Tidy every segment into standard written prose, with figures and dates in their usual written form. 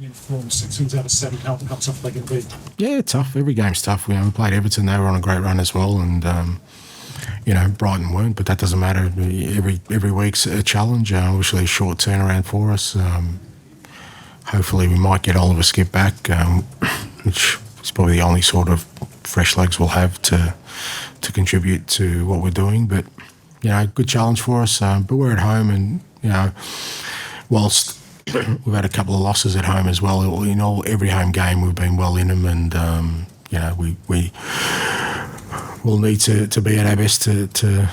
in form, 6 wins out of 7. How tough are they going to be? Yeah, tough. Every game's tough. We played Everton; they were on a great run as well, and Brighton weren't. But that doesn't matter. Every week's a challenge. Obviously, a short turnaround for us. Hopefully, we might get Oliver Skip back, which is probably the only sort of fresh legs we'll have to contribute to what we're doing. But good challenge for us. But we're at home, and whilst we've had a couple of losses at home as well, in every home game we've been well in them, and we will need to be at our best to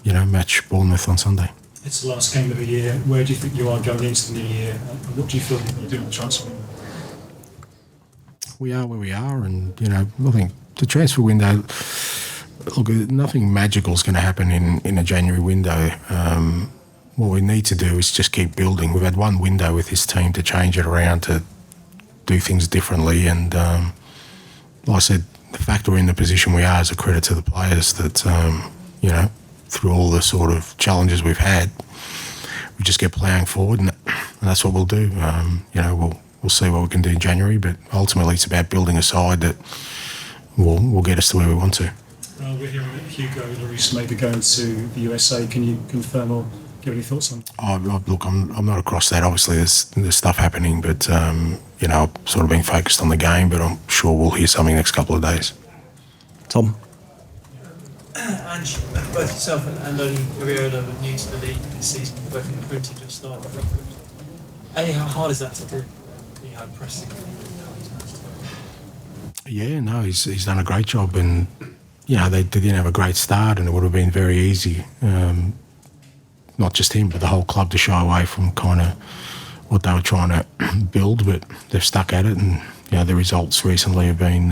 match Bournemouth on Sunday. It's the last game of the year. Where do you think you are going into the new year? And what do you feel that you're doing the transfer window? We are where we are, and I think the transfer window. Look, nothing magical is going to happen in a January window. What we need to do is just keep building. We've had one window with this team to change it around, to do things differently, and like I said, the fact we're in the position we are is a credit to the players that, through all the sort of challenges we've had, we just get ploughing forward, and that's what we'll do. We'll see what we can do in January, but ultimately it's about building a side that will get us to where we want to. We're hearing that Hugo Lloris may be going to the USA. Can you confirm or give any thoughts on that? Look, I'm not across that. Obviously, there's stuff happening, but I've sort of been focused on the game. But I'm sure we'll hear something next couple of days. Tom. Ange, both yourself and Lodi Ariola were new to the league this season, both recruited just started. How hard is that to do? How pressing? Yeah, no, he's done a great job, and they didn't have a great start, and it would have been very easy. Not just him, but the whole club to shy away from kind of what they were trying to build, but they've stuck at it, and the results recently have been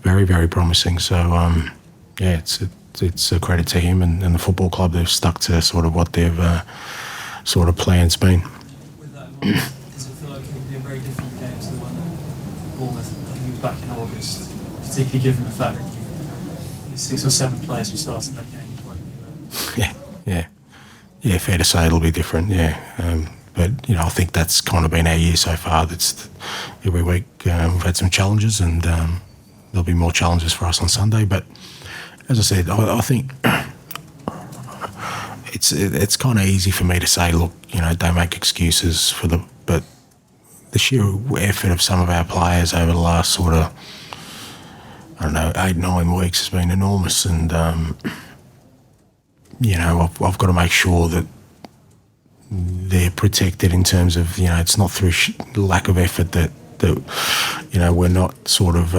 very, very promising. So it's a credit to him and the football club. They've stuck to sort of what they've sort of plan's been. With that in mind, does it feel like it would be a very different game to the one that Bournemouth, I think it was back in August, particularly given the fact that 6 or 7 players who started that game? Yeah, fair to say it'll be different, but, I think that's kind of been our year so far. That's every week we've had some challenges, and there'll be more challenges for us on Sunday. But as I said, I think it's kind of easy for me to say, look, don't make excuses but the sheer effort of some of our players over the last sort of, 8-9 weeks has been enormous, and I've got to make sure that they're protected in terms of, it's not through lack of effort that we're not sort of,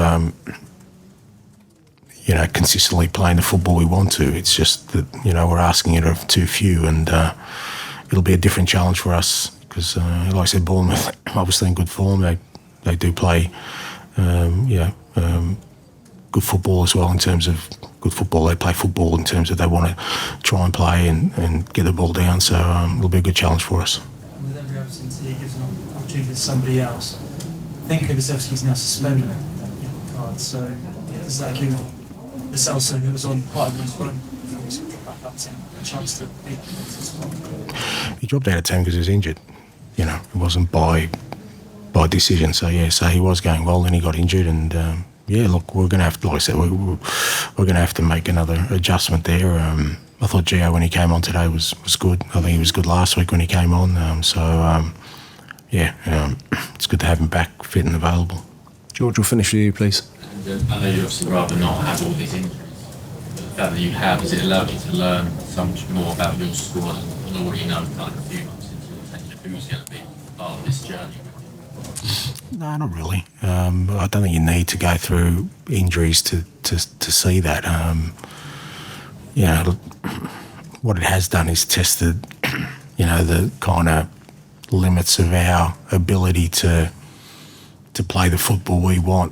consistently playing the football we want to. It's just that, we're asking it of too few, and it'll be a different challenge for us because, like I said, Bournemouth, obviously in good form. They do play, good football as well in terms of good football. They play football in terms of they want to try and play and get the ball down. So it'll be a good challenge for us. With every absentee, it gives an opportunity to somebody else. I think Kulusevski's now suspended that yellow card. So does that give Celso, who was on quite a good run, back up to a chance to beat as well? He dropped out of 10 because he was injured. It wasn't by decision. So he was going well, then he got injured, and look, we're going to have to, like I said, we're going to have to make another adjustment there. I thought Gio, when he came on today, was good. I think he was good last week when he came on. It's good to have him back fit and available. George, we'll finish with you, please. I know you'd obviously rather not have all these injuries. But the fact that you have, has it allowed you to learn so much more about your squad and already know kind of a few months into the tenure who's going to be part of this journey? No, not really. I don't think you need to go through injuries to see that. What it has done is tested, the kind of limits of our ability to play the football we want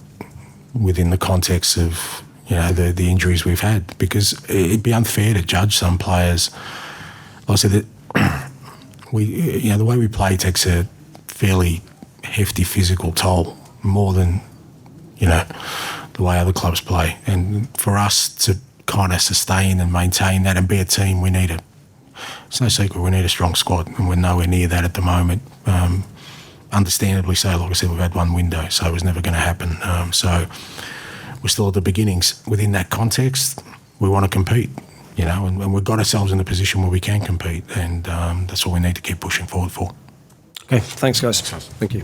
within the context of, the injuries we've had. Because it'd be unfair to judge some players. Like I said, that the way we play takes a fairly hefty physical toll, more than the way other clubs play. And for us to kind of sustain and maintain that and be a team, we need it's no secret we need a strong squad, and we're nowhere near that at the moment. Understandably so. Like I said, we've had one window, so it was never going to happen. So we're still at the beginnings. Within that context, we want to compete, you know, and we've got ourselves in a position where we can compete, and that's what we need to keep pushing forward for. Okay, thanks, guys. Thank you.